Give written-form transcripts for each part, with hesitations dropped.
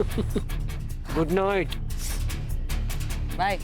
Good night. Bye.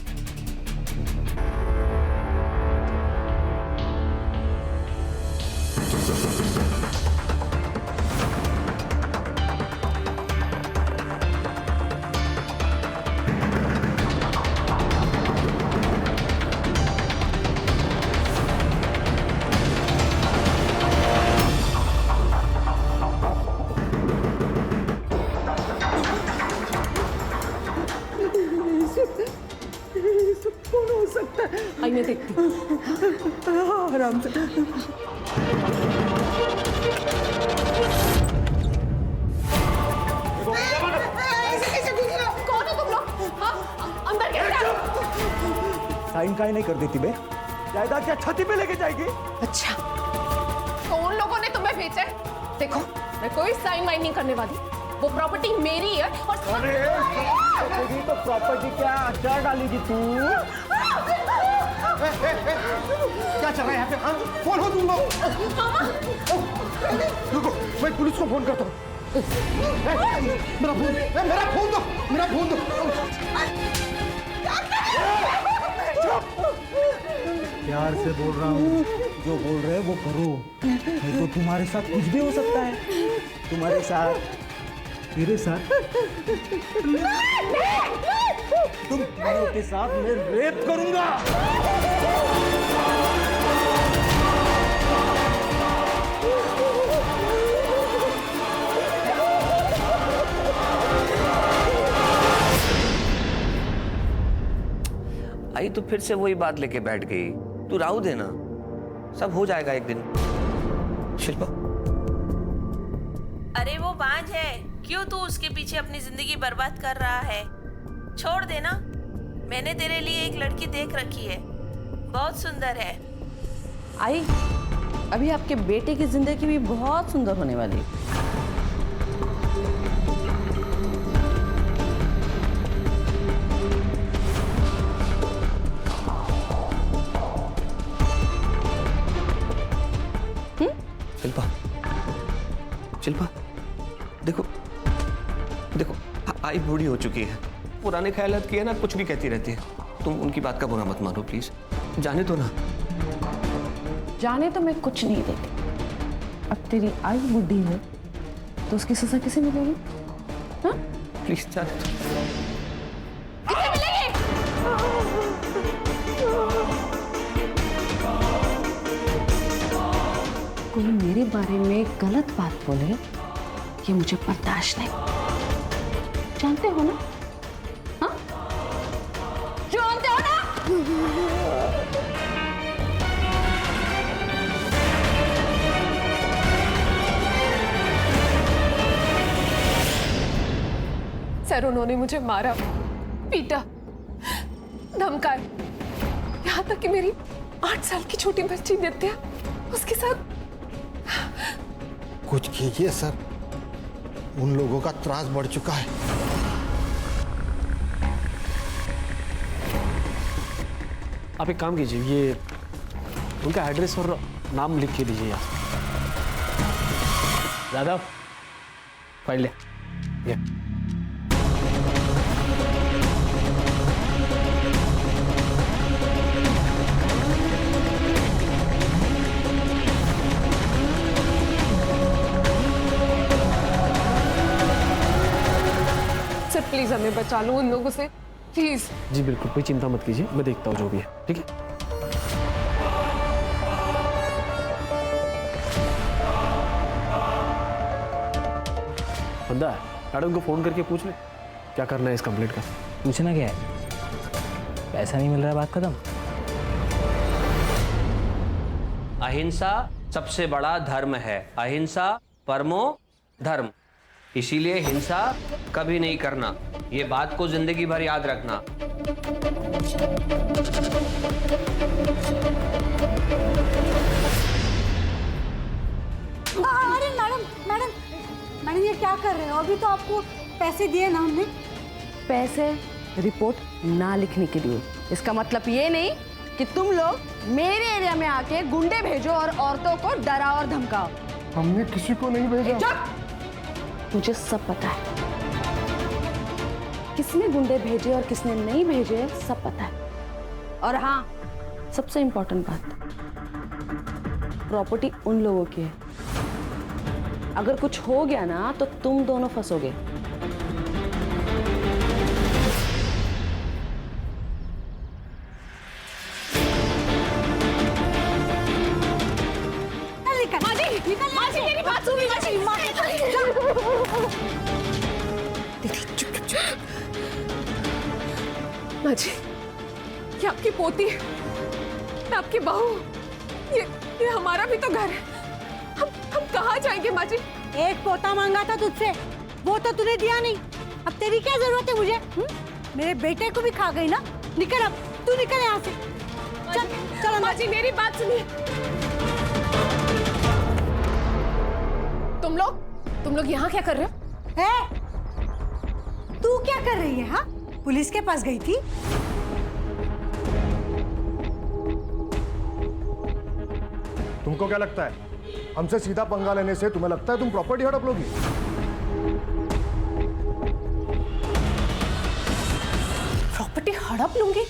कौन हो सकता है? आईने देखती हूँ। आराम से। कौन हो तुम लोग? हाँ? अंदर कैसे? साइन काहे नहीं कर देती बे? जायदाद क्या छाती पे लेके जाएगी? अच्छा, तो उन लोगों ने तुम्हें भेजा है? देखो, मैं कोई साइन वाइन नहीं करने वाली। वो प्रॉपर्टी मेरी है और अरे तो प्रॉपर्टी क्या अचार डालेगी तू? क्या चल रहा है यहाँ पे? हाँ? कौन हो तुम लोग? रुको, मैं पुलिस को फोन करता हूँ। मेरा फोन दो, मेरा फोन दो। प्यार से बोल रहा हूँ, जो बोल रहे वो करो, नहीं तो तुम्हारे साथ कुछ भी हो सकता है। तुम्हारे साथ, मेरे साथ, तुम तीनों के साथ मैं रेप करूंगा। आई तो फिर से वही बात लेके बैठ गई। तू राहु देना, सब हो जाएगा एक दिन। शिल्पा, अरे वो बांझ है, क्यों तू उसके पीछे अपनी जिंदगी बर्बाद कर रहा है? छोड़ देना। मैंने तेरे लिए एक लड़की देख रखी है, बहुत सुंदर है। आई, अभी आपके बेटे की जिंदगी भी बहुत सुंदर होने वाली है। शिल्पा, शिल्पा, देखो देखो, आई बूढ़ी हो चुकी है। पुराने ख्यालात की है ना, कुछ भी कहती रहती है। तुम उनकी बात का बुरा मत मानो प्लीज। जाने दो ना। जाने तो मैं कुछ नहीं देती। अब तेरी आई बुढ़ी है तो उसकी सजा किसे मिलेगी? हाँ? प्लीज जाने दो। किसे मिलेगी? कोई मेरे बारे में गलत बात बोले, ये मुझे बर्दाश्त नहीं। जानते हो ना? हाँ? जानते हो ना? सर, उन्होंने मुझे मारा, पीटा, धमकाया, यहाँ तक कि मेरी 8 साल की छोटी बच्ची नित्या, उसके साथ। कुछ कीजिए सर, उन लोगों का त्रास बढ़ चुका है। आप एक काम कीजिए, ये उनका एड्रेस और नाम लिख के दीजिए यहाँ। यादव, फाइल ले। ये सर प्लीज हमें बचा लो उन लोगों से, प्लीज। जी बिल्कुल, कोई चिंता मत कीजिए, मैं देखता हूँ जो भी है, ठीक है? बंदा मैडम को फोन करके पूछ ले क्या करना है इस कंप्लेंट का। पूछना क्या है? पैसा नहीं मिल रहा है, बात खत्म। अहिंसा सबसे बड़ा धर्म है। अहिंसा परमो धर्म। इसीलिए हिंसा कभी नहीं करना। ये बात को जिंदगी भर याद रखना। अरे मैडम मैडम मैडम, ये क्या कर रहे हो? अभी तो आपको पैसे दिए ना हमने। पैसे रिपोर्ट ना लिखने के लिए। इसका मतलब ये नहीं कि तुम लोग मेरे एरिया में आके गुंडे भेजो और औरतों को डराओ और धमकाओ। हमने किसी को नहीं भेजा। चुप! मुझे सब पता है। किसने गुंडे भेजे और किसने नहीं भेजे सब पता है। और हाँ, सबसे इंपॉर्टेंट बात, प्रॉपर्टी उन लोगों की है। अगर कुछ हो गया ना तो तुम दोनों फंसोगे। माजी मेरी बात सुनिए। माजी, ये आपकी पोती है, मैं आपकी बहू। ये हमारा भी तो घर है। हम कहाँ जाएंगे माजी? एक पोता मांगा था तुझसे, वो तो तूने दिया नहीं। अब तेरी क्या जरूरत है मुझे? मेरे बेटे को भी खा गई ना। निकल अब, तू निकल यहाँ से। चल चल अंदर। माजी मेरी बात सुनिए। तुम लोग यहाँ क्या कर रहे हो? तू क्या कर रही है? हाँ, पुलिस के पास गई थी? तुमको क्या लगता है हमसे सीधा पंगा लेने से तुम्हें लगता है तुम प्रॉपर्टी हड़प लोगी? प्रॉपर्टी हड़प लूंगी?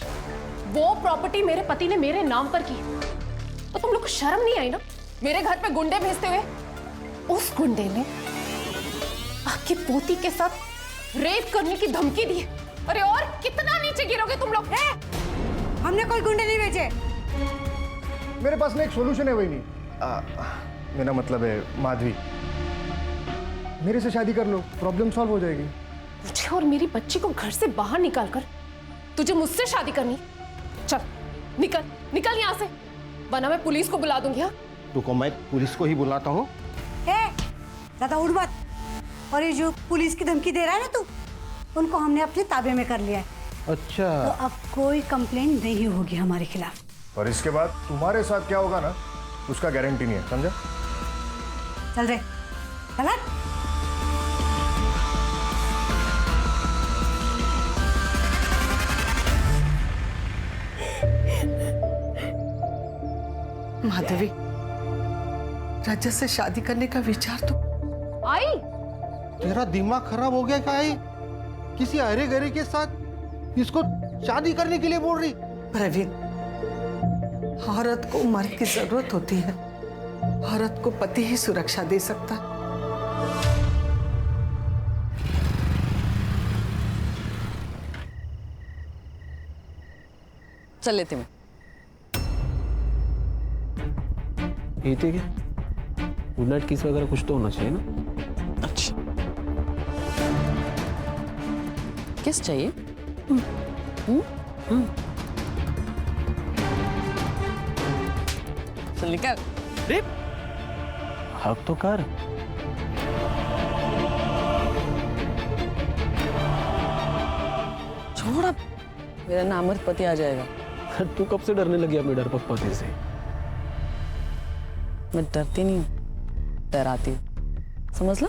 वो प्रॉपर्टी मेरे पति ने मेरे नाम पर की है। तो तुम लोग को शर्म नहीं आई ना मेरे घर पे गुंडे भेजते हुए? उस गुंडे ने आपकी पोती के साथ रेप करने की धमकी दी है। अरे और कितना नीचे गिरोगे तुम लोग? हमने कोई गुंडे नहीं भेजे। मेरे पास में एक सॉल्यूशन है, वही नहीं। मेरा मतलब है माधवी, मेरे से शादी कर लो, प्रॉब्लम सॉल्व हो जाएगी। मुझे और मेरी बच्ची को घर से बाहर निकाल कर तुझे मुझसे शादी करनी? चल निकल निकल यहाँ से, वरना मैं पुलिस को बुला दूंगी। हाँ, रुको, मैं पुलिस को ही बुलाता हूँ। ज्यादा उड़ मत। और ये जो पुलिस की धमकी दे रहा है ना तू, उनको हमने अपने ताबे में कर लिया है। अच्छा, तो अब कोई कंप्लेंट नहीं होगी हमारे खिलाफ। और इसके बाद तुम्हारे साथ क्या होगा ना, उसका गारंटी नहीं है, समझा? चल रे, चल। माधवी, रजत से शादी करने का विचार तो आई। तेरा दिमाग खराब हो गया क्या है? किसी अरे गरे के साथ इसको शादी करने के लिए बोल रही? प्रवीण, औरत को मर्द की जरूरत होती है। औरत को पति ही सुरक्षा दे सकता है। चल लेते मैं। ये थे क्या? गुड नाइट किस वगैरह कुछ तो होना चाहिए ना? अच्छा, किस चाहिए? चल निकल। हक तो कर। छोड़ अब, मेरा नामर्द पति आ जाएगा। तू कब से डरने लगी अपने डरपोक पति से? मैं डरती नहीं हूँ, डराती हूँ, समझ लो।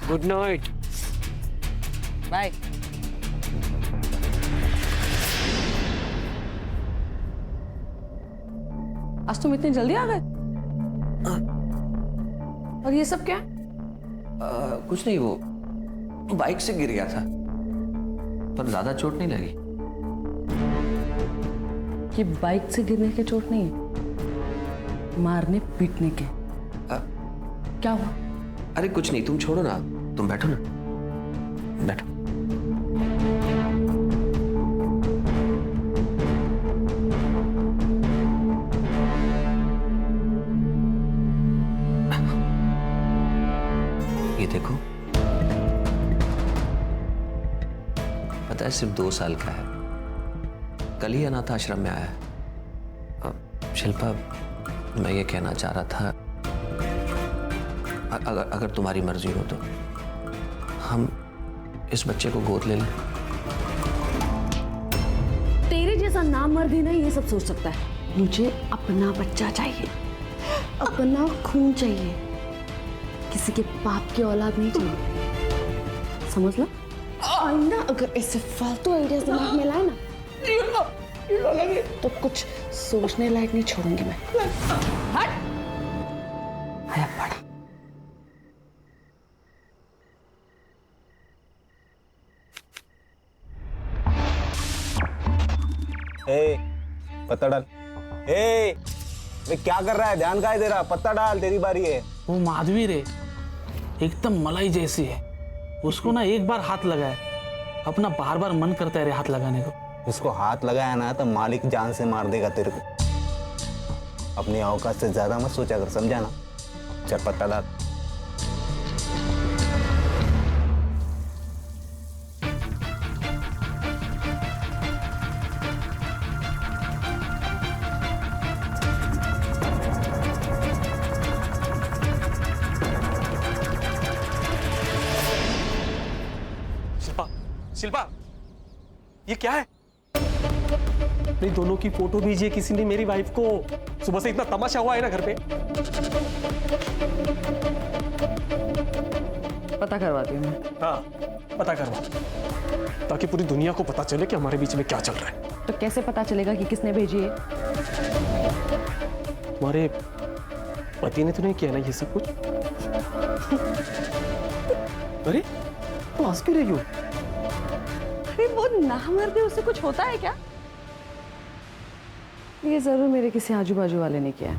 Good night. बाय। आज तुम इतनी जल्दी आ गए? और ये सब क्या है? कुछ नहीं, वो बाइक से गिर गया था, पर ज्यादा चोट नहीं लगी। ये बाइक से गिरने के चोट नहीं है, मारने पीटने के। क्या हुआ? अरे कुछ नहीं, तुम छोड़ो ना, तुम बैठो ना, बैठो। ये देखो, पता है सिर्फ 2 साल का है, कल ही अनाथ आश्रम में आया है। शिल्पा, मैं ये कहना चाह रहा था, अगर तुम्हारी मर्जी हो तो हम इस बच्चे को गोद ले लें। तेरे जैसा नामर्द ही नहीं ये सब सोच सकता है। मुझे अपना बच्चा चाहिए, अपना खून चाहिए, किसी के बाप की औलाद नहीं चाहिए, समझ लो। आईना अगर ऐसे फालतू आइडियाज दिमाग में लाए ना तो कुछ सोचने लायक नहीं छोड़ूंगी मैं। हट! आया पड़ा। ए पत्ता डाल। ए वे क्या कर रहा है, ध्यान काहे दे रहा, पत्ता डाल, तेरी बारी है। वो माधवी रे एकदम मलाई जैसी है, उसको ना एक बार हाथ लगाए अपना बार बार मन करता है रे हाथ लगाने को। उसको हाथ लगाया ना तो मालिक जान से मार देगा तेरे को। अपनी औकात से ज्यादा मत सोचा कर, समझा ना। चल पत्ता डाल। शिल्पा, शिल्पा, ये क्या है? अपनी दोनों की फोटो भेजी है किसी ने मेरी वाइफ को। सुबह से इतना तमाशा हुआ है ना घर पे। पता करवाती हूँ मैं। हाँ, पता करवा, ताकि पूरी दुनिया को पता चले कि हमारे बीच में क्या चल रहा है। तो कैसे पता चलेगा कि किसने भेजी है? तुम्हारे पति ने तो नहीं किया ना ये सब कुछ? अरे तो हंस क्यों रही हो? अरे वो नामर्द है, उससे कुछ होता है क्या? ये जरूर मेरे किसी आजू बाजू वाले ने किया है।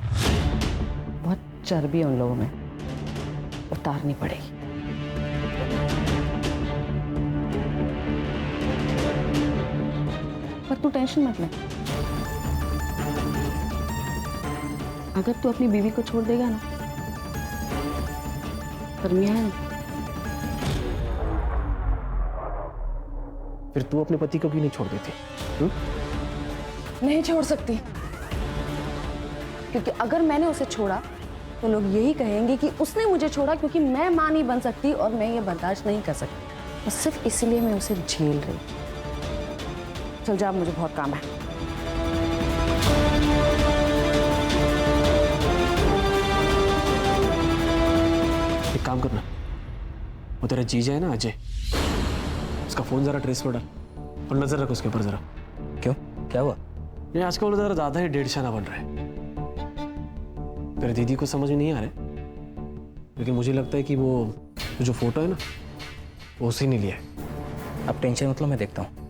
बहुत चर्बी है उन लोगों में, उतारनी पड़ेगी। पर तू टेंशन मत ले, अगर तू अपनी बीवी को छोड़ देगा ना, पर मियां है ना, फिर तू अपने पति को क्यों नहीं छोड़ देती? नहीं छोड़ सकती, क्योंकि अगर मैंने उसे छोड़ा तो लोग यही कहेंगे कि उसने मुझे छोड़ा, क्योंकि मैं मां नहीं बन सकती और मैं ये बर्दाश्त नहीं कर सकती। और सिर्फ इसलिए मैं उसे झेल रही। चल जा, मुझे बहुत काम है। एक काम करना, वो तेरा जीजा है ना अजय, उसका फोन जरा ट्रेस पर डाल और नजर रख उसके ऊपर जरा। क्यों, क्या हुआ? ये आजकल वो जरा ज्यादा ही डेढ़शाना बन रहा है। तेरे दीदी को समझ में नहीं आ रहा है, लेकिन मुझे लगता है कि वो जो फोटो है ना, वो उसी ने लिया है। अब टेंशन मतलब मैं देखता हूँ।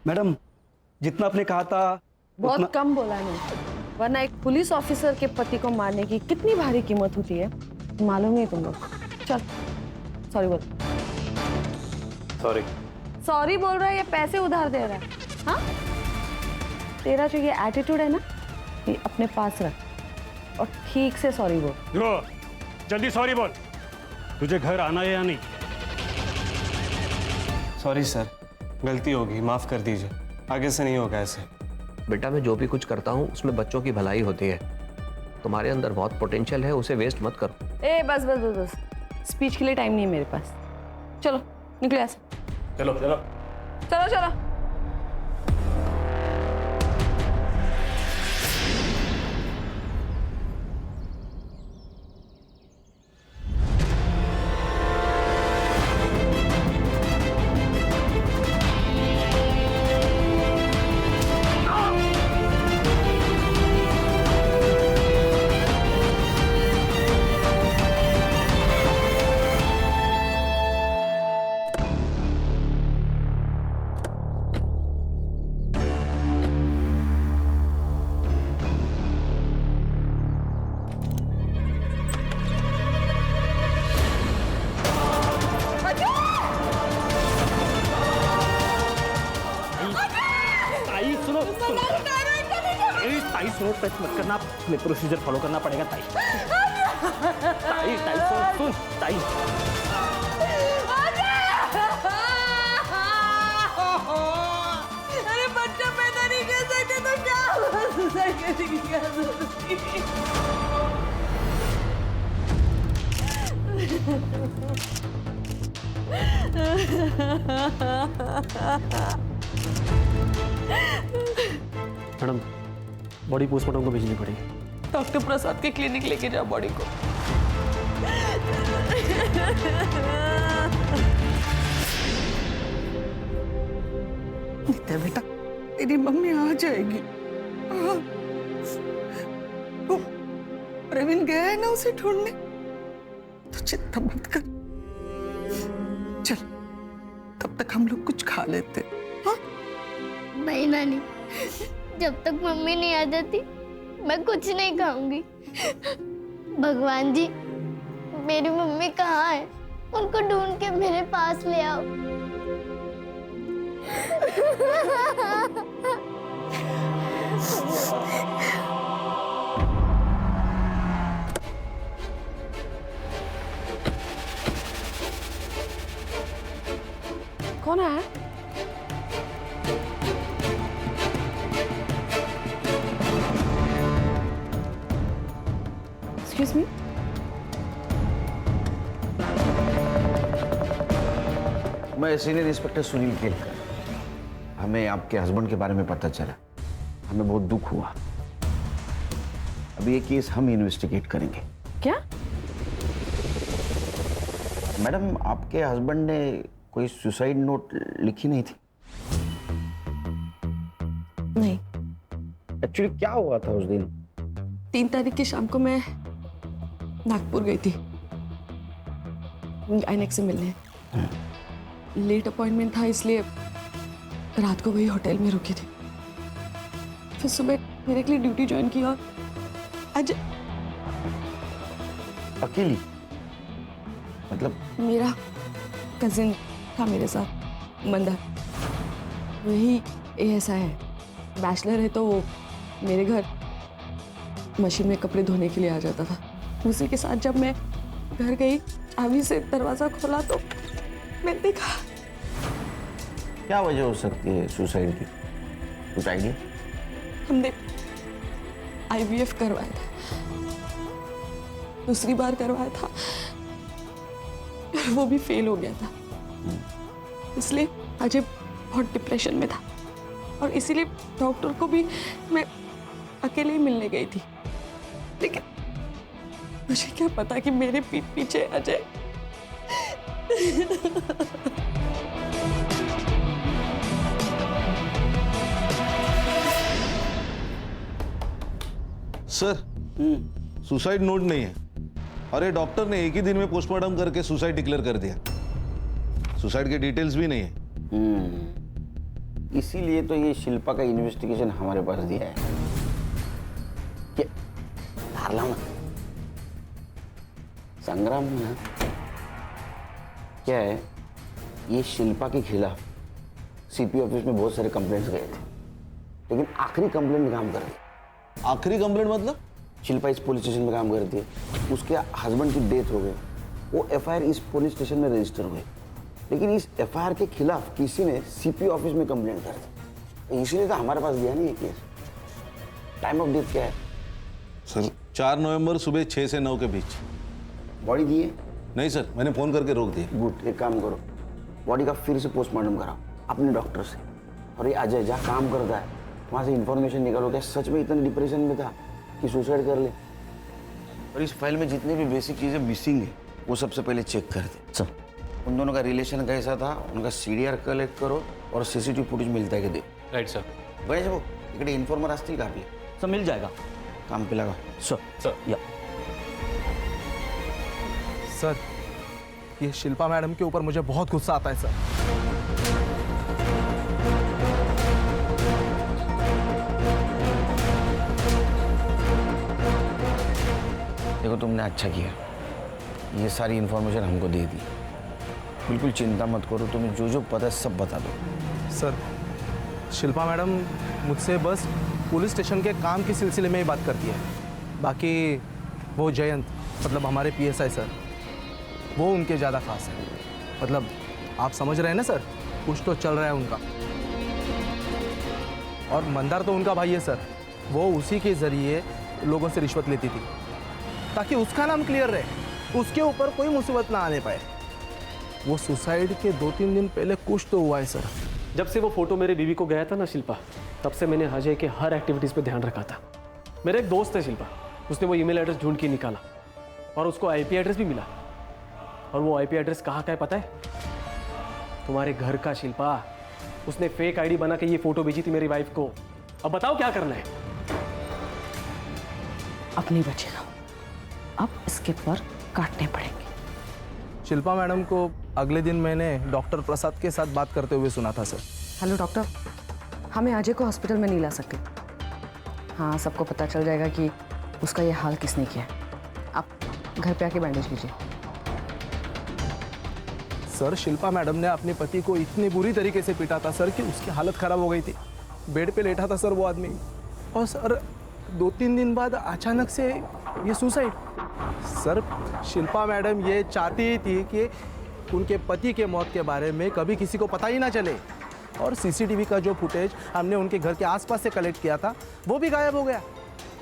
मैडम, जितना आपने कहा था बहुत कम बोला है, वरना एक पुलिस ऑफिसर के पति को मारने की कितनी भारी कीमत होती है मालूम नहीं तुम लोग। चल सॉरी बोल। सॉरी। सॉरी बोल रहा है या पैसे उधार दे रहा है? हाँ, तेरा जो ये एटीट्यूड है ना, ये अपने पास रख और ठीक से सॉरी बोल। जल्दी सॉरी बोल। तुझे घर आना है या नहीं? सॉरी सर, गलती होगी, माफ कर दीजिए, आगे से नहीं होगा ऐसे। बेटा, मैं जो भी कुछ करता हूँ उसमें बच्चों की भलाई होती है। तुम्हारे अंदर बहुत पोटेंशियल है, उसे वेस्ट मत करो। ए बस बस बस बस, स्पीच के लिए टाइम नहीं है मेरे पास। चलो निकले ऐसे। चलो चलो चलो चलो। ताई सुनो, टच मत करना, मैं प्रोसीजर फॉलो करना पड़ेगा ताई। ताई ताई सुन ताई। अरे बच्चा पैदा नहीं कर सकते तो क्या हो सके? तेरी क्या जरूरत थी? मैडम बॉडी पोस्टमार्टम को भेजनी पड़ेगी। डॉक्टर प्रसाद के क्लिनिक लेके जाओ बॉडी को। नित्या बेटा, तेरी मम्मी आ जाएगी। वो प्रवीण गया है ना उसे ढूंढने, तो चिंता मत कर। चल तब तक हम लोग कुछ खा लेते। हाँ नहीं नानी, जब तक मम्मी नहीं आ जाती मैं कुछ नहीं खाऊंगी। भगवान जी, मेरी मम्मी कहाँ है? उनको ढूंढ के मेरे पास ले आओ। कौन है? Excuse me? मैं सीनियर इंस्पेक्टर सुनील केलकर। हमें आपके हस्बैंड के बारे में पता चला, हमें बहुत दुख हुआ। अभी ये केस हम इन्वेस्टिगेट करेंगे। क्या? मैडम, आपके हस्बैंड ने कोई सुसाइड नोट लिखी नहीं थी? नहीं। एक्चुअली क्या हुआ था उस दिन? 3 तारीख की शाम को मैं नागपुर गई थी गायनेक से मिलने। लेट अपॉइंटमेंट था, इसलिए रात को वही होटल में रुकी थी। फिर सुबह मेरे के लिए ड्यूटी ज्वाइन की और आज अकेली? मतलब मेरा कजिन था मेरे साथ, मंदार। वही ASI है, बैचलर है, तो वो मेरे घर मशीन में कपड़े धोने के लिए आ जाता था। उसी के साथ जब मैं घर गई, चाबी से दरवाजा खोला तो मैंने देखा। क्या वजह हो सकती है सुसाइड की? कुछ आइडिया? हमने IVF करवाया था, दूसरी बार करवाया था, वो भी फेल हो गया था। इसलिए अजय बहुत डिप्रेशन में था और इसीलिए डॉक्टर को भी मैं अकेले ही मिलने गई थी। लेकिन मुझे क्या पता कि मेरे पीठ पीछे अजय सर, सुसाइड नोट नहीं है। अरे डॉक्टर ने एक ही दिन में पोस्टमार्टम करके सुसाइड डिक्लेयर कर दिया। सुसाइड के डिटेल्स भी नहीं है। इसीलिए तो ये शिल्पा का इन्वेस्टिगेशन हमारे पास दिया है। हारला मत संग्राम ना, क्या है, ये शिल्पा के खिलाफ CP ऑफिस में बहुत सारे कंप्लेंट्स गए थे, लेकिन आखिरी कंप्लेंट में काम कर रही। आखिरी कंप्लेंट मतलब? शिल्पा इस पुलिस स्टेशन में काम करती है, उसके हस्बैंड की डेथ हो गई, वो FIR इस पुलिस स्टेशन में रजिस्टर हुई, लेकिन इस FIR के खिलाफ किसी ने CP ऑफिस में कंप्लेंट कर दी। इसीलिए तो हमारे पास गया नहीं ये केस। टाइम ऑफ डेथ क्या है? सर 4 नवंबर सुबह 6 से 9 के बीच। बॉडी दी है? नहीं सर, मैंने फोन करके रोक दिया। गुड, एक काम करो, बॉडी का फिर से पोस्टमार्टम कराओ अपने डॉक्टर से। और ये अजय जहाँ काम करता है वहाँ से इंफॉर्मेशन निकालो, क्या सच में इतना डिप्रेशन में था कि सुसाइड कर ले। और इस फाइल में जितनी भी बेसिक चीज़ें मिसिंग है वो सबसे पहले चेक कर दे। सर, उन दोनों का रिलेशन कैसा था, उनका CDR कलेक्ट करो और CCTV फुटेज मिलता है कि दे। Right sir. गणेश भाऊ, इकडे इन्फॉर्मर असतील का आपले? सर मिल जाएगा। काम पे लगा। सर या सर, ये शिल्पा मैडम के ऊपर मुझे बहुत गुस्सा आता है सर। देखो, तुमने अच्छा किया, ये सारी इन्फॉर्मेशन हमको दे दी। बिल्कुल चिंता मत करो, तुम्हें जो जो पता है सब बता दो। सर, शिल्पा मैडम मुझसे बस पुलिस स्टेशन के काम के सिलसिले में ही बात करती है। बाकी वो जयंत, मतलब हमारे PSI सर, वो उनके ज़्यादा खास है। मतलब आप समझ रहे हैं ना सर, कुछ तो चल रहा है उनका। और मंदार तो उनका भाई है सर, वो उसी के ज़रिए लोगों से रिश्वत लेती थी ताकि उसका नाम क्लियर रहे, उसके ऊपर कोई मुसीबत ना आने पाए। वो सुसाइड के 2-3 दिन पहले कुछ तो हुआ है सर। जब से वो फोटो मेरे बीवी को गया था ना शिल्पा, तब से मैंने अजय के हर एक्टिविटीज़ पे ध्यान रखा था। मेरा एक दोस्त है शिल्पा, उसने वो ईमेल एड्रेस ढूंढ के निकाला और उसको आईपी एड्रेस भी मिला। और वो आईपी एड्रेस कहाँ का है पता है? तुम्हारे घर का शिल्पा। उसने फेक आईडी बना के ये फोटो भेजी थी मेरी वाइफ को। अब बताओ क्या करना है? अब नहीं बचेगा, अब इसके पर काटने पड़ेंगे। शिल्पा मैडम को अगले दिन मैंने डॉक्टर प्रसाद के साथ बात करते हुए सुना था सर। हेलो डॉक्टर, हमें अजय को हॉस्पिटल में नहीं ला सकते। हाँ, सबको पता चल जाएगा कि उसका ये हाल किसने किया है। आप घर पे आके बैंडेज कीजिए। सर, शिल्पा मैडम ने अपने पति को इतनी बुरी तरीके से पीटा था सर कि उसकी हालत खराब हो गई थी। बेड पे लेटा था सर वो आदमी। और सर 2-3 दिन बाद अचानक से ये सुसाइड। सर, शिल्पा मैडम ये चाहती थी कि उनके पति के मौत के बारे में कभी किसी को पता ही ना चले। और सीसीटीवी का जो फुटेज हमने उनके घर के आसपास से कलेक्ट किया था वो भी गायब हो गया।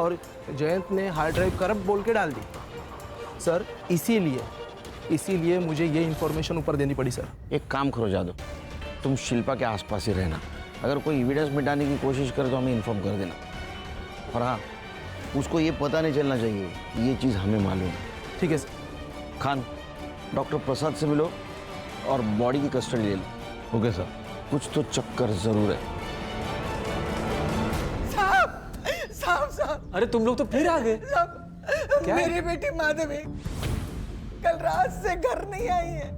और जयंत ने हार्ड ड्राइव करप्ट बोल के डाल दी। सर, इसीलिए मुझे ये इन्फॉर्मेशन ऊपर देनी पड़ी सर। एक काम करो जादव, तुम शिल्पा के आसपास ही रहना। अगर कोई एविडेंस मिटाने की कोशिश करे तो हमें इन्फॉर्म कर देना। और हाँ, उसको ये पता नहीं चलना चाहिए, ये चीज़ हमें मालूम है। ठीक है सर। खान, डॉक्टर प्रसाद से मिलो और बॉडी की कस्टडी ले लो। Okay sir. कुछ तो चक्कर जरूर है। साहब, अरे तुम लोग तो फिर आ गए। मेरी बेटी माधवी कल रात से घर नहीं आई है।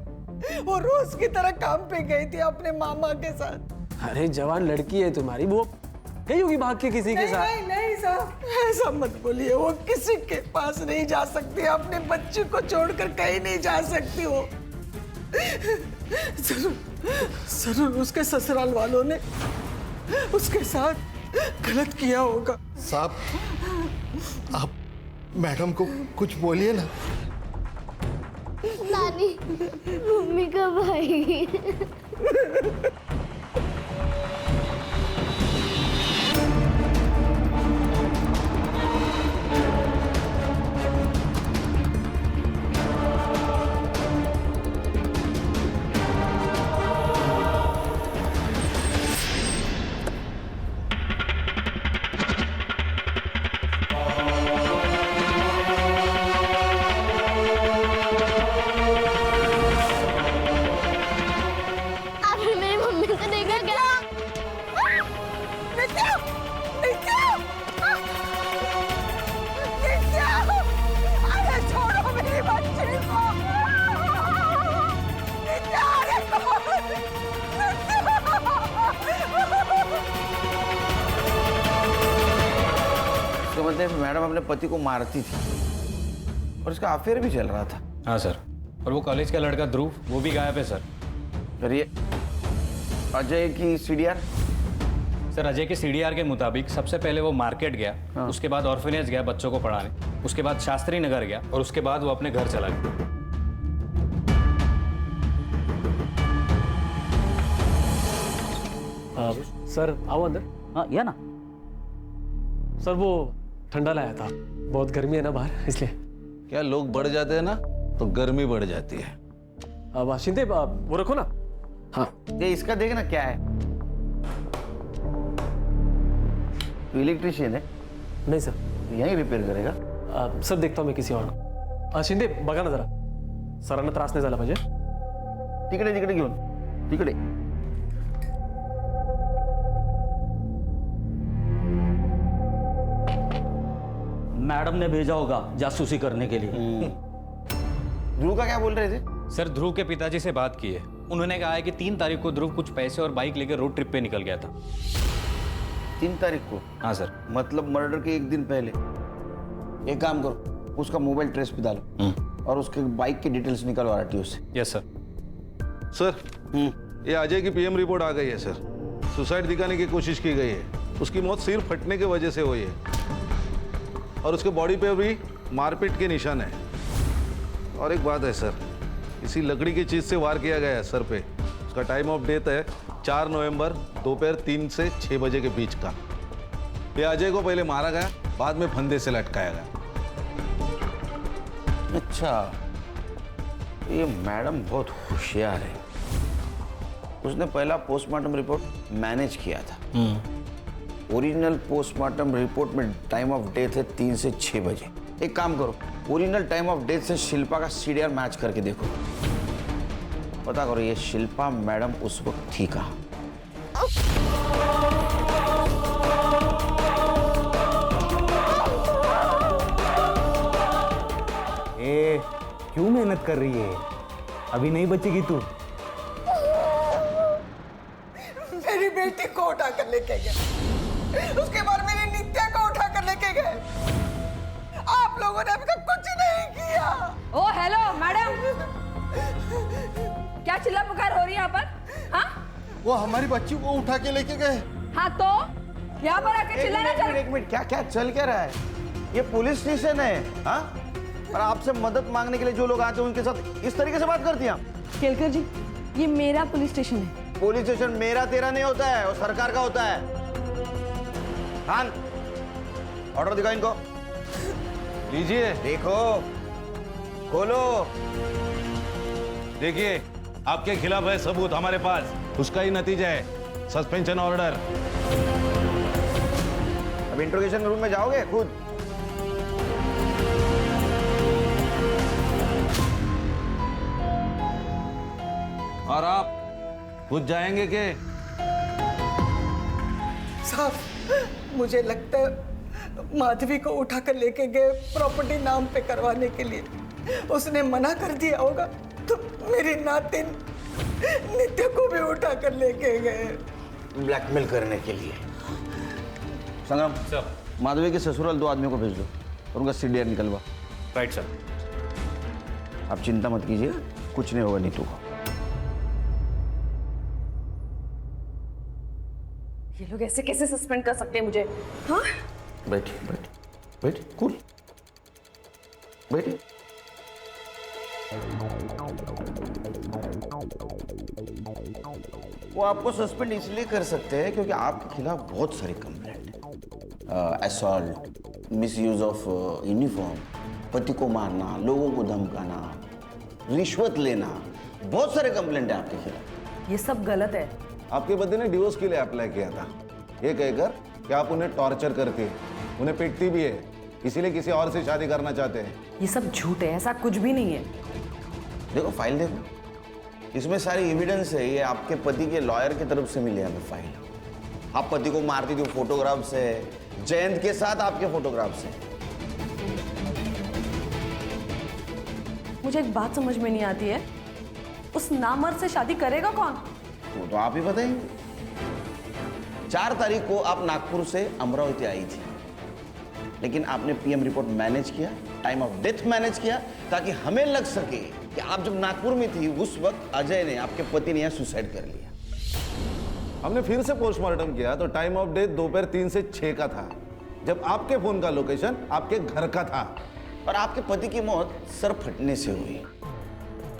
वो रोज की तरह काम पे गई थी अपने मामा के साथ। अरे जवान लड़की है तुम्हारी, वो गई होगी भाग के किसी के साथ। नहीं साहब, ऐसा मत बोलिए। वो किसी के पास नहीं जा सकती, अपने बच्चे को छोड़कर कहीं नहीं जा सकती। वो जरूर उसके ससुराल वालों ने उसके साथ गलत किया होगा। साहब, आप मैडम को कुछ बोलिए ना। नानी, मम्मी कब आएगी? मैडम अपने पति को मारती थी और इसका अफेयर भी चल रहा था। हाँ सर, और वो कॉलेज का लड़का ध्रुव, वो भी गायब है सर। करिए अजय की सीडीआर। सर, अजय के सीडीआर के मुताबिक सबसे पहले वो मार्केट गया, हाँ। उसके बाद ऑर्फनेज गया बच्चों को पढ़ाने, उसके बाद शास्त्री नगर गया और उसके बाद वो अपने घर चला गया। सर आओ अंदर। हाँ, या ना सर, वो ठंडा लाया था, बहुत गर्मी है ना बाहर, इसलिए। क्या लोग बढ़ जाते हैं ना तो गर्मी बढ़ जाती है। अब शिंदे वो रखो ना। हाँ, ये इसका देखना क्या है। तो इलेक्ट्रिशियन है? नहीं सर, यहीं रिपेयर करेगा। सर देखता हूँ मैं किसी और को। शिंदे बघा ना जरा, सरांना त्रास नाही झाला पाहिजे। तिकडे तिकडे घेऊन, तिकडे। मैडम ने भेजा होगा जासूसी करने के लिए। ध्रुव का क्या बोल रहे थे? सर, ध्रुव के पिताजी से बात की है। उन्होंने कहा है कि 3 तारीख को ध्रुव कुछ पैसे और बाइक लेकर रोड ट्रिप पे निकल गया था। 3 तारीख को? हाँ सर। मतलब मर्डर के 1 दिन पहले। एक काम करो, उसका मोबाइल ट्रेस पे डालो और उसके बाइक की डिटेल्स निकालो आरटीओ से। Yes sir. सर, ये अजय की पीएम रिपोर्ट आ गई है सर। सुसाइड दिखाने की कोशिश की गई है। उसकी मौत सिर फटने की वजह से हुई है और उसके बॉडी पे भी मारपीट के निशान है। और एक बात है सर, इसी लकड़ी की चीज से वार किया गया है सर पे। उसका टाइम ऑफ डेथ है 4 नवंबर दोपहर 3 से 6 बजे के बीच का। ये अजय को पहले मारा गया, बाद में फंदे से लटकाया गया। अच्छा, ये मैडम बहुत होशियार है। उसने पहला पोस्टमार्टम रिपोर्ट मैनेज किया था। ओरिजिनल पोस्टमार्टम रिपोर्ट में टाइम ऑफ डेथ है 3 से 6 बजे। एक काम करो, ओरिजिनल टाइम ऑफ डेथ से शिल्पा का सीडीआर मैच करके देखो, पता करो ये शिल्पा मैडम उस वक्त थी कहाँ। ए, क्यों मेहनत कर रही है? अभी नहीं बचेगी तू। मेरी बेटी को उठा कर लेके गए, उसके बाद मेरी नित्या को उठा कर लेके गए। आप लोगों ने अभी तक कुछ नहीं किया। ओ हेलो मैडम, क्या चिल्ला पुकार हो रही है यहाँ पर? हाँ वो हमारी बच्ची को उठा के लेके गए। हाँ तो यहाँ पर आके चिल्लाना चल। एक मिनट, क्या क्या चल क्या रहा है? ये पुलिस स्टेशन है, हाँ? और आपसे मदद मांगने के लिए जो लोग आते हैं उनके साथ इस तरीके से बात करती हैं आप? केलकर जी, ये मेरा पुलिस स्टेशन है। पुलिस स्टेशन मेरा तेरा नहीं होता है, वो सरकार का होता है। हाँ, ऑर्डर दिखाओ इनको। लीजिए, देखो, खोलो। देखिए, आपके खिलाफ है सबूत हमारे पास, उसका ही नतीजा है सस्पेंशन ऑर्डर। अब इंट्रोगेशन रूम में जाओगे खुद? और आप खुद जाएंगे के? साहब, मुझे लगता है माधवी को उठा कर लेके गए प्रॉपर्टी नाम पे करवाने के लिए। उसने मना कर दिया होगा तो मेरी नातिन नित्य को भी उठा कर लेके गए। ब्लैकमेल करने के लिए। संग्राम सर, माधवी के ससुराल 2 आदमियों को भेज दो और उनका सीडीआर निकलवा। Right sir. आप चिंता मत कीजिए, कुछ नहीं होगा नीतू को। ये लोग ऐसे कैसे सस्पेंड कर सकते हैं मुझे? हाँ? बैठिए बैठिए बैठिए, कूल बैठिए। वो आपको सस्पेंड इसलिए कर सकते हैं क्योंकि आपके खिलाफ बहुत सारी कंप्लेंट है। असॉल्ट, मिसयूज ऑफ यूनिफॉर्म, पति को मारना, लोगों को धमकाना, रिश्वत लेना, बहुत सारे कंप्लेंट है आपके खिलाफ। ये सब गलत है। आपके पति ने डिवोर्स के लिए अप्लाई किया था, ये कहकर कि आप उन्हें टॉर्चर करती है, उन्हें पीटती भी है, इसीलिए किसी और से शादी करना चाहते हैं। ये सब झूठ है, ऐसा कुछ भी नहीं है। देखो फाइल देखो, इसमें सारी एविडेंस है। ये आपके पति के लॉयर की तरफ से मिली हमें फाइल। आप पति को मारती थी, फोटोग्राफ से, जयंत के साथ आपके फोटोग्राफ से। मुझे एक बात समझ में नहीं आती है, उस नामर्द से शादी करेगा कौन? वो तो आप ही बताएंगे। 4 तारीख को आप नागपुर से अमरावती आई थी, लेकिन आपने पीएम रिपोर्ट मैनेज किया, टाइम ऑफ डेथ मैनेज किया, ताकि हमें लग सके कि आप जब नागपुर में थी उस वक्त अजय ने, आपके पति ने, यहाँ सुसाइड कर लिया। हमने फिर से पोस्टमार्टम किया तो टाइम ऑफ डेथ दोपहर 3 से 6 का था, जब आपके फोन का लोकेशन आपके घर का था। और आपके पति की मौत सर फटने से हुई।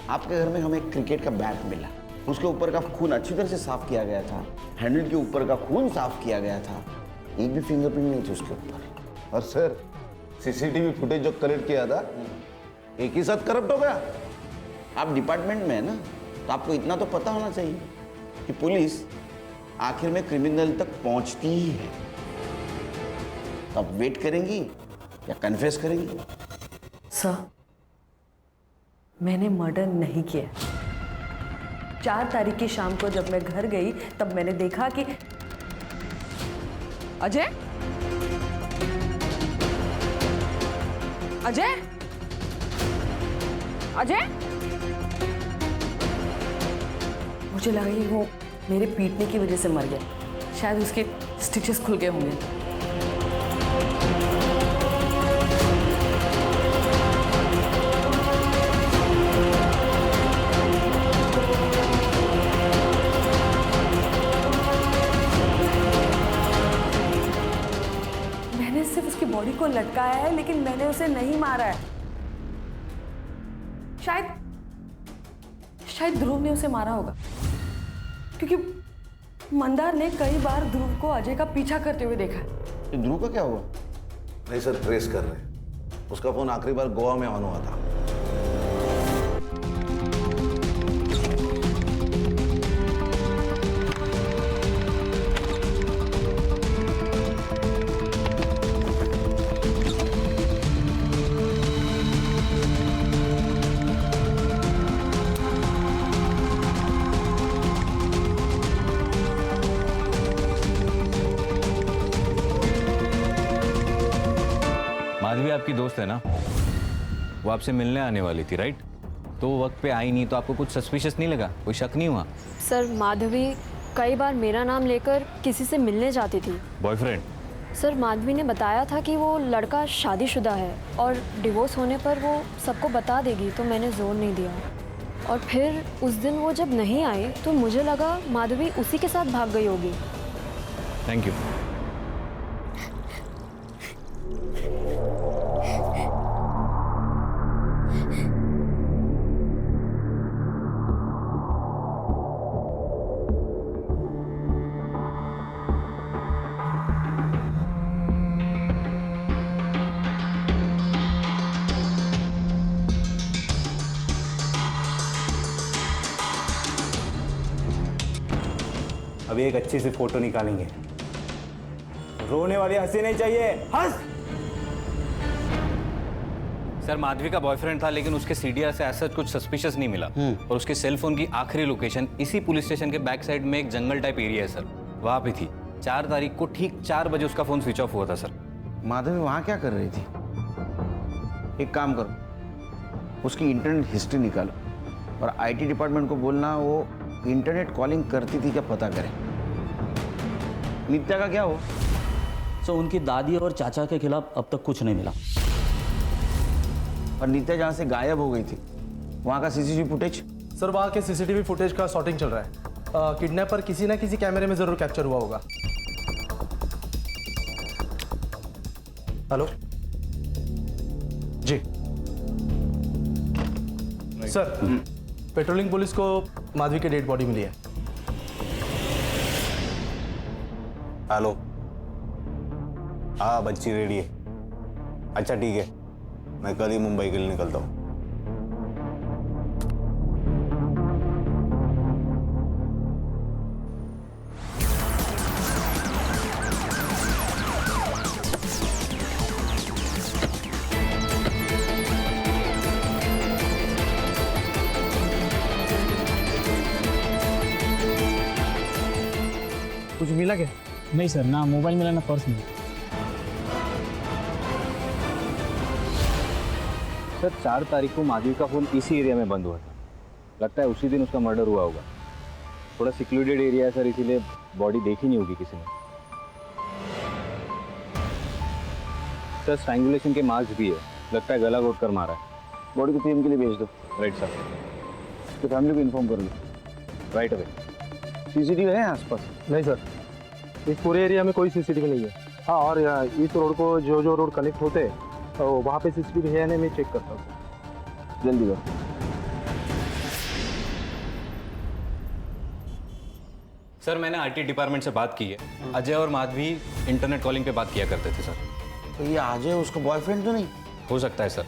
आपके घर में हमें क्रिकेट का बैट मिला, उसके ऊपर का खून अच्छी तरह से साफ किया गया था, हैंडल के ऊपर का खून साफ किया गया था, एक भी फिंगरप्रिंट नहीं थी उसके ऊपर। और सर, सीसीटीवी फुटेज जो कलेक्ट किया था एक ही साथ करप्ट हो गया। आप डिपार्टमेंट में है ना, तो आपको इतना तो पता होना चाहिए कि पुलिस आखिर में क्रिमिनल तक पहुंचती ही है। तो आप वेट करेंगी या कन्फेस करेंगी? सर, मैंने मर्डर नहीं किया। 4 तारीख की शाम को जब मैं घर गई तब मैंने देखा कि अजय अजय अजय मुझे लगा कि वो मेरे पीटने की वजह से मर गया, शायद उसके स्टिचेस खुल गए होंगे। बॉडी को लटकाया है, लेकिन मैंने उसे नहीं मारा है। शायद ध्रुव ने उसे मारा होगा, क्योंकि मंदार ने कई बार ध्रुव को अजय का पीछा करते हुए देखा है। तो ध्रुव का क्या हुआ? नहीं सर, ट्रेस कर रहे हैं। उसका फोन आखिरी बार गोवा में ऑन हुआ था। माधवी आपकी दोस्त है ना, वो आपसे मिलने आने वाली थी राइट? तो वो वक्त पे आई नहीं तो आपको कुछ सस्पिशियस नहीं लगा? कोई शक नहीं हुआ? सर माधवी कई बार मेरा नाम लेकर किसी से मिलने जाती थी। बॉयफ्रेंड? सर माधवी ने बताया था कि वो लड़का शादीशुदा है और डिवोर्स होने पर वो सबको बता देगी, तो मैंने जोर नहीं दिया। और फिर उस दिन वो जब नहीं आई तो मुझे लगा माधवी उसी के साथ भाग गई होगी। Thank you. अभी एक अच्छी सी फोटो निकालेंगे। रोने वाली हंसी नहीं चाहिए, हंस। सर माधवी का बॉयफ्रेंड था लेकिन उसके सीडीआर से ऐसा कुछ सस्पिशियस नहीं मिला और उसके सेल फोन की आखिरी लोकेशन इसी पुलिस स्टेशन के बैक साइड में एक जंगल टाइप एरिया है सर, वहां पे थी। 4 तारीख को ठीक 4 बजे उसका फोन स्विच ऑफ हुआ था सर। माधवी वहां क्या कर रही थी? एक काम करो, उसकी इंटरनेट हिस्ट्री निकालो और आईटी डिपार्टमेंट को बोलना वो इंटरनेट कॉलिंग करती थी क्या पता करें। नित्या का क्या हो? सो उनकी दादी और चाचा के खिलाफ अब तक कुछ नहीं मिला। और नित्या जहाँ से गायब हो गई थी वहाँ का सीसीटीवी फुटेज? सर वहाँ के सीसीटीवी फुटेज का सॉर्टिंग चल रहा है। किडनैपर किसी ना किसी कैमरे में जरूर कैप्चर हुआ होगा। हेलो जी सर, पेट्रोलिंग पुलिस को माधवी की डेड बॉडी मिली है। हेलो, हाँ बच्ची रेडी है। अच्छा ठीक है, मैं कल ही मुंबई के लिए निकलता हूँ। कुछ मिला क्या? नहीं सर, ना मोबाइल मिला ना पर्स मिला। सर 4 तारीख को माधवी का फोन इसी एरिया में बंद हुआ था, लगता है उसी दिन उसका मर्डर हुआ होगा। थोड़ा सिक्योरिटेड एरिया है सर, इसीलिए बॉडी देखी नहीं होगी किसी ने। सर स्ट्रैंगुलेशन के मार्क्स भी है, लगता है गला घोट कर मारा है। बॉडी को पीएम के लिए भेज दो। Right sir. तो फैमिली को इन्फॉर्म कर दो राइट अवे। सीसीटीवी है आसपास? नहीं सर, इस पूरे एरिया में कोई सीसीटीवी नहीं है। हाँ, और इस रोड को जो रोड कनेक्ट होते हैं तो वहाँ पे सीसीटीवी है नहीं, मैं चेक करता हूँ। जल्दी करो। सर मैंने आईटी डिपार्टमेंट से बात की है, अजय और माधवी इंटरनेट कॉलिंग पे बात किया करते थे सर। तो ये अजय उसका बॉयफ्रेंड तो नहीं हो सकता है सर,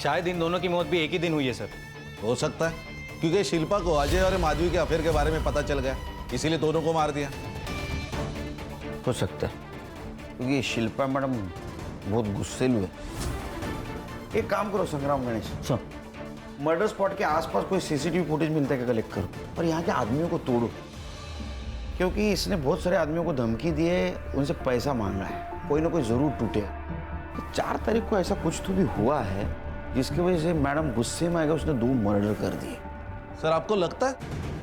शायद इन दोनों की मौत भी एक ही दिन हुई है सर। हो सकता है, क्योंकि शिल्पा को अजय और माधवी के अफेयर के बारे में पता चल गया, इसीलिए दोनों को मार दिया। हो सकता है, क्योंकि शिल्पा मैडम बहुत गुस्सेलू है। एक काम करो संग्राम गणेश, मर्डर स्पॉट के आसपास कोई सीसीटीवी फुटेज मिलता है क्या कलेक्ट करो और यहाँ के आदमियों को तोड़ो, क्योंकि इसने बहुत सारे आदमियों को धमकी दी है, उनसे पैसा मांगा है, कोई ना कोई जरूर टूटे। तो 4 तारीख को ऐसा कुछ तो भी हुआ है जिसकी वजह से मैडम गुस्से में आएगा, उसने 2 मर्डर कर दिए। सर आपको लगता है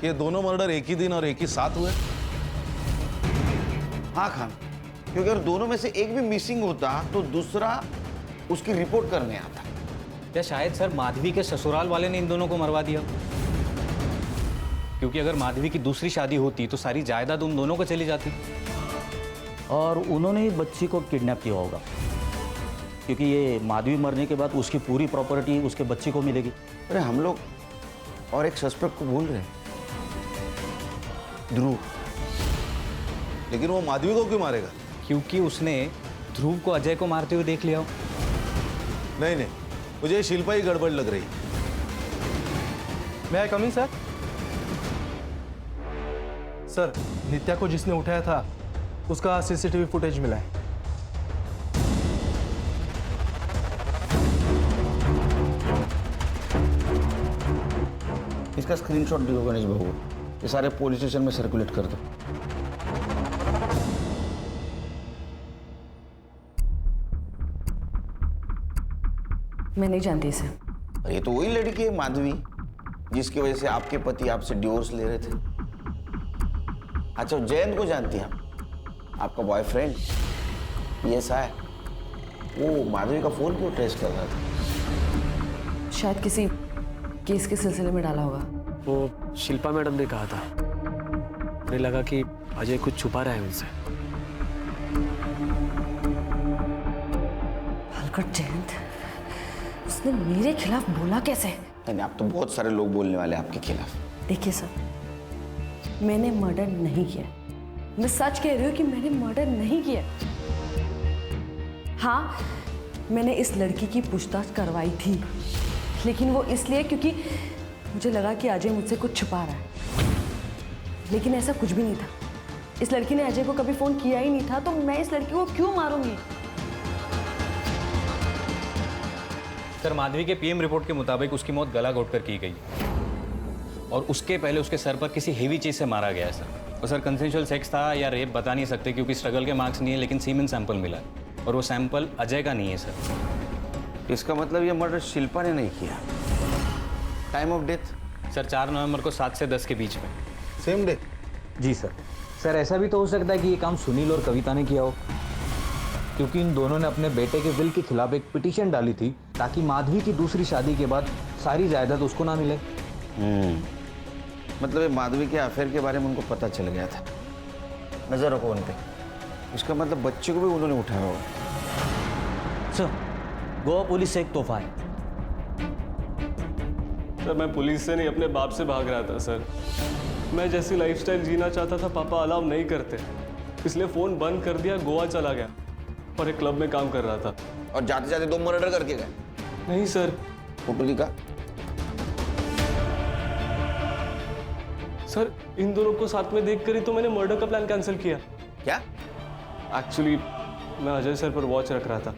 कि ये दोनों मर्डर एक ही दिन और एक ही साथ हुए? हाँ खान, क्योंकि अगर दोनों में से एक भी मिसिंग होता तो दूसरा उसकी रिपोर्ट करने आता। या शायद सर माधवी के ससुराल वाले ने इन दोनों को मरवा दिया, क्योंकि अगर माधवी की दूसरी शादी होती तो सारी जायदाद उन दोनों को चली जाती। और उन्होंने ही बच्ची को किडनैप किया होगा, क्योंकि ये माधवी मरने के बाद उसकी पूरी प्रॉपर्टी उसके बच्ची को मिलेगी। अरे हम लोग और एक सस्पेक्ट को भूल रहे हैं, ध्रुव। लेकिन वो माधवी को क्यों मारेगा? क्योंकि उसने ध्रुव को अजय को मारते हुए देख लिया हो। नहीं नहीं, मुझे शिल्पा ही गड़बड़ लग रही। मैं कम इन सर। सर, नित्या को जिसने उठाया था उसका सीसीटीवी फुटेज मिला है। इसका स्क्रीनशॉट दियो गणेश बाबू, ये सारे पुलिस स्टेशन में सर्कुलेट कर दो। मैं नहीं जानती इसे। ये तो वही लड़की है माधवी, जिसकी वजह से आपके पति आपसे डिवोर्स ले रहे थे। अच्छा, जयंत को जानती हैं आप? आपका बॉयफ्रेंड PSI, वो माधवी का फोन क्यों ट्रेस कर रहा था? शायद किसी केस के सिलसिले में डाला होगा। वो शिल्पा मैडम ने कहा था, मुझे लगा कि अजय कुछ छुपा रहा है उनसे। हलकट जयंत, उसने मेरे खिलाफ बोला कैसे? नहीं, आप तो बहुत सारे लोग बोलने वाले हैं आपके खिलाफ। देखिए सर, मैंने मर्डर नहीं किया। मैं सच कह रही हूँ कि मैंने मर्डर नहीं किया। हाँ, मैंने इस लड़की की पूछताछ करवाई थी, लेकिन वो इसलिए क्योंकि मुझे लगा कि अजय मुझसे कुछ छुपा रहा है। लेकिन ऐसा कुछ भी नहीं था। इस लड़की ने अजय को कभी फोन किया ही नहीं था, तो मैं इस लड़की को क्यों मारूंगी? सर, माधवी के PM रिपोर्ट के मुताबिक उसकी मौत गला घोटकर की गई और उसके पहले उसके सर पर किसी हेवी चीज से मारा गया है सर। और सर, कंसेंशुअल सेक्स था या रेप बता नहीं सकते क्योंकि स्ट्रगल के मार्क्स नहीं है, लेकिन सीमेन सैंपल मिला है और वो सैंपल अजय का नहीं है सर। इसका मतलब ये मर्डर शिल्पा ने नहीं किया। Time of death? सर, 4 नवंबर को 7 से 10 के बीच में। Same day? जी सर। सर, ऐसा भी तो हो सकता है कि ये काम सुनील और कविता ने किया हो, क्योंकि इन दोनों ने अपने बेटे के विल के खिलाफ एक पिटीशन डाली थी ताकि माधवी की दूसरी शादी के बाद सारी जायदाद उसको ना मिले। मतलब माधवी के अफेयर के बारे में उनको पता चल गया था। नजर रखो उन पे। इसका मतलब बच्चे को भी उन्होंने उठाया होगा। सर, गोवा पुलिस से एक तोहफा है। सर, मैं पुलिस से नहीं अपने बाप से भाग रहा था सर। मैं जैसी लाइफस्टाइल जीना चाहता था पापा अलाउ नहीं करते, इसलिए फोन बंद कर दिया, गोवा चला गया और एक क्लब में काम कर रहा था। और जाते जाते 2 मर्डर करके गए? नहीं सर। फोटो दिखा। सर, इन दोनों को साथ में देखकर ही तो मैंने मर्डर का प्लान कैंसिल किया। क्या? एक्चुअली मैं अजय सर पर वॉच रख रहा था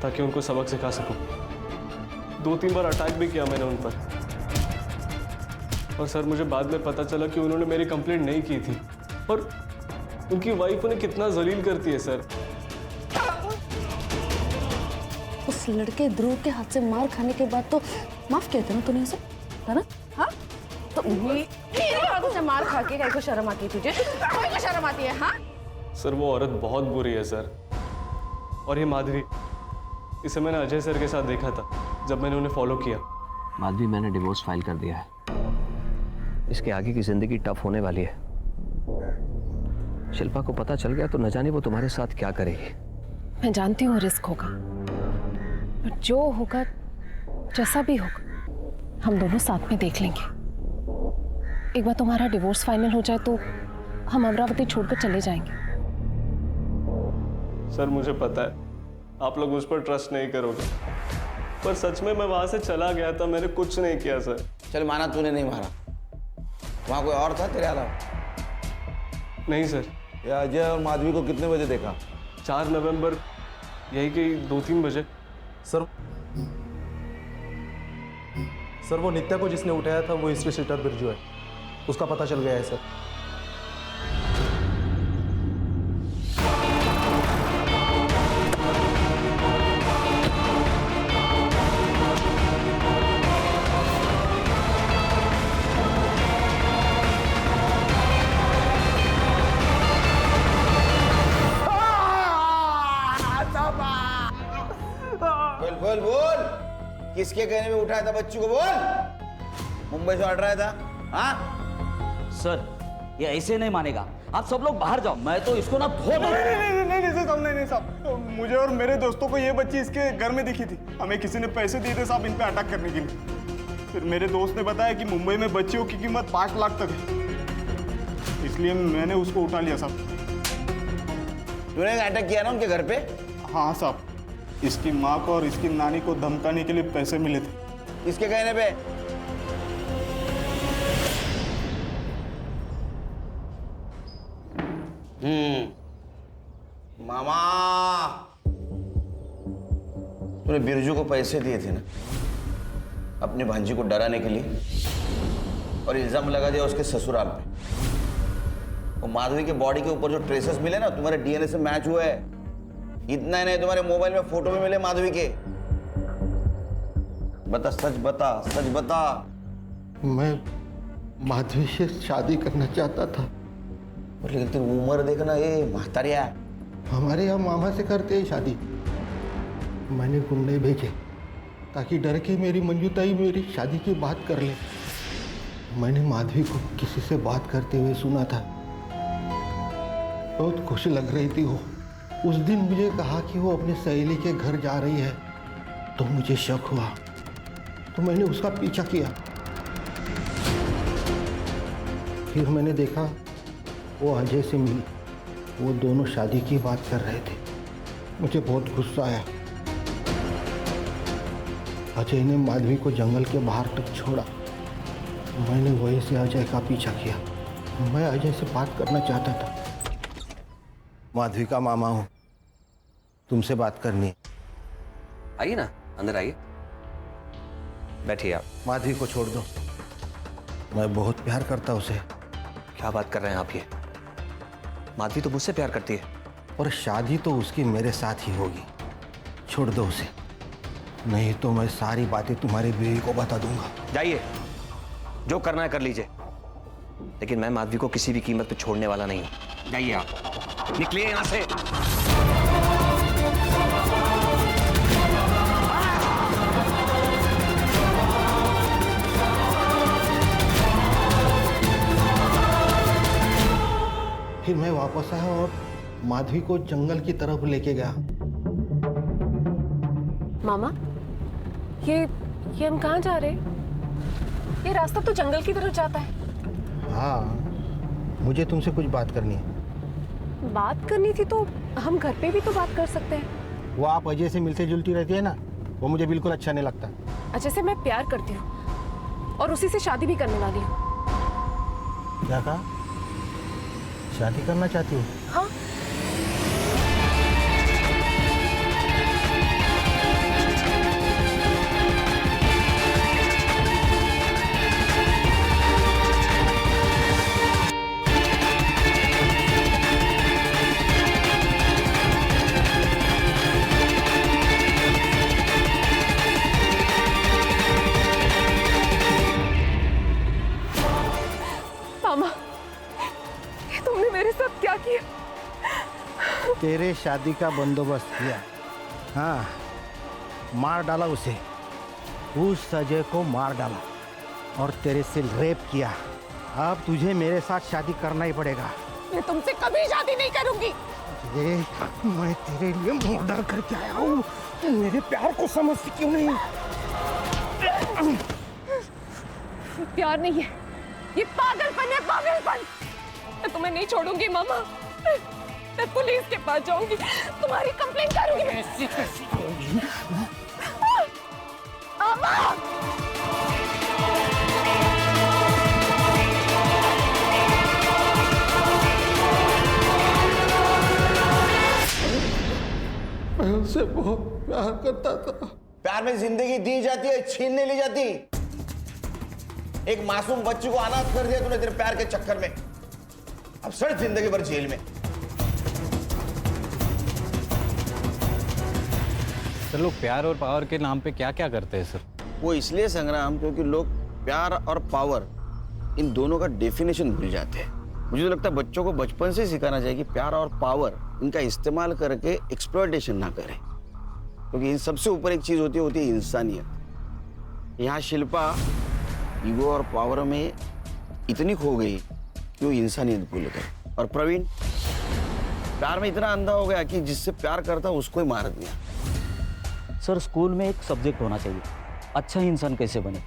ताकि उनको सबक सिखा सकूं। 2-3 बार अटैक भी किया मैंने उन पर। और सर, मुझे बाद में पता चला कि उन्होंने मेरी कंप्लेंट नहीं की थी और उनकी वाइफ उन्हें कितना जलील करती है सर। उस लड़के ध्रुव के हाथ से मार खाने के बाद तो माफ किया था ना तूने उसे, है ना? हाँ, तो मेरे हाथों से मार खा के को शर्म आती है तुझे? कोई को शर्म आती है? हाँ सर, वो औरत बहुत बुरी है सर। और ये माधवी, इसे मैंने अजय सर के साथ देखा था जब मैंने उन्हें फॉलो किया। माधवी, मैंने डिवोर्स फाइल कर दिया है। इसके आगे की जिंदगी टफ होने वाली है। शिल्पा को पता चल गया तो न जाने वो तुम्हारे साथ क्या करेगी। मैं जानती हूँ रिस्क होगा, पर जो होगा, जैसा भी होगा, हम दोनों साथ में देख लेंगे। एक बार तुम्हारा डिवोर्स फाइनल हो जाए तो हम अमरावती छोड़कर चले जाएंगे। सर, मुझे पता है आप लोग मुझ पर ट्रस्ट नहीं करोगे, पर सच में मैं वहां से चला गया था, मैंने कुछ नहीं किया सर। चल माना तूने नहीं मारा, वहां कोई और था तेरे अलावा? नहीं सर। ये अजय और माधवी को कितने बजे देखा? 4 नवंबर यही कि 2-3 बजे। सर, वो नित्या को जिसने उठाया था वो हिस्ट्री सीटर बिरजू है, उसका पता चल गया है सर। बोल बोल, किसके कहने में उठाया था बच्चों को? बोल। मुंबई से हट रहा था? हाँ सर, ये ऐसे नहीं मानेगा। आप सब लोग बाहर जाओ, मैं तो इसको ना धो दूं। नहीं साहब, मुझे और मेरे दोस्तों को ये बच्ची इसके घर में दिखी थी। हमें किसी ने पैसे दिए थे साहब इन पे अटैक करने के लिए। फिर मेरे दोस्त ने बताया कि मुंबई में बच्चियों की कीमत 5 लाख तक है, इसलिए मैंने उसको उठा लिया साहब। तूने अटैक किया ना उनके घर पे? हाँ साहब, इसकी माँ को और इसकी नानी को धमकाने के लिए पैसे मिले थे। इसके कहने पे? मामा, तूने बिरजू को पैसे दिए थे ना अपनी भांजी को डराने के लिए, और इल्जाम लगा दिया उसके ससुराल पे। और माधवी के बॉडी के ऊपर जो ट्रेसेस मिले ना तुम्हारे डीएनए से मैच हुए हैं। इतना ही नहीं, तुम्हारे मोबाइल में फोटो भी मिले माधवी के। बता, सच बता, सच बता। मैं माधवी से शादी करना चाहता था। लेकिन तेरी उम्र देखना, ये महतारिया। हमारे यहाँ मामा से करते हैं शादी। मैंने गुंडे भेजे ताकि डर के मेरी मंजूताई मेरी शादी की बात कर ले। मैंने माधवी को किसी से बात करते हुए सुना था। बहुत खुश लग रही थी वो। उस दिन मुझे कहा कि वो अपनी सहेली के घर जा रही है, तो मुझे शक हुआ, तो मैंने उसका पीछा किया। फिर मैंने देखा वो अजय से मिली। वो दोनों शादी की बात कर रहे थे। मुझे बहुत गुस्सा आया। अजय ने माधवी को जंगल के बाहर तक छोड़ा। मैंने वहीं से अजय का पीछा किया। मैं अजय से बात करना चाहता था। माधवी का मामा हूँ, तुमसे बात करनी है। आइए ना, अंदर आइए, बैठिए आप। माधवी को छोड़ दो, मैं बहुत प्यार करता उसे। क्या बात कर रहे हैं आप ये? माधवी तो मुझसे प्यार करती है। और शादी तो उसकी मेरे साथ ही होगी। छोड़ दो उसे, नहीं तो मैं सारी बातें तुम्हारी बीवी को बता दूंगा। जाइए, जो करना है कर लीजिए, लेकिन मैं माधवी को किसी भी कीमत पे छोड़ने वाला नहीं हूं। जाइए आप, निकलिए यहां से। फिर मैं वापस आया और माधवी को जंगल की तरफ लेके गया। मामा, ये हम कहाँ जा रहे हैं? ये रास्ता तो जंगल की तरफ जाता है। हाँ, मुझे तुमसे कुछ बात करनी है। बात करनी थी तो हम घर पे भी तो बात कर सकते हैं। वो आप अजय से मिलती जुलती रहती है ना, वो मुझे बिल्कुल अच्छा नहीं लगता। अजय से मैं प्यार करती हूँ और उसी से शादी भी करने वाली हूँ। क्या कहा? शादी करना चाहती हूँ? हाँ। मामा, तुमने मेरे साथ क्या किया? तेरे शादी का बंदोबस्त किया। हाँ, मार डाला उसे। उस अजय को मार डाला और तेरे से रेप किया। अब तुझे मेरे साथ शादी करना ही पड़ेगा। मैं तुमसे कभी शादी नहीं करूंगी। मैं तेरे लिए मर्डर करके आया हूँ। मेरे प्यार को समझती क्यों नहीं? प्यार नहीं है, ये पागलपन है, पागलपन। मैं तुम्हें नहीं छोड़ूंगी मामा। मैं पुलिस के पास जाऊंगी, तुम्हारी कंप्लेंट करूंगी। ऐसी कैसी होगी? मामा! मैं उससे बहुत प्यार करता था। प्यार में जिंदगी दी जाती है, छीन नहीं ली जाती। एक मासूम बच्ची को अनाथ कर दिया तूने तेरे प्यार के चक्कर में। अब सड़ जिंदगी भर जेल में। सर, लोग प्यार और पावर के नाम पे क्या क्या करते हैं सर? वो इसलिए संग्राम क्योंकि लोग प्यार और पावर इन दोनों का डेफिनेशन भूल जाते हैं। मुझे तो लगता है बच्चों को बचपन से सिखाना चाहिए कि प्यार और पावर इनका इस्तेमाल करके एक्सप्लॉयटेशन ना करें, क्योंकि इन सबसे ऊपर एक चीज होती है इंसानियत। यहाँ शिल्पा ईगो और पावर में इतनी खो गई कि वो इंसानियत भूल गई। और प्रवीण प्यार में इतना अंधा हो गया कि जिससे प्यार करता उसको ही मार दिया। सर, स्कूल में एक सब्जेक्ट होना चाहिए, अच्छा इंसान कैसे बने।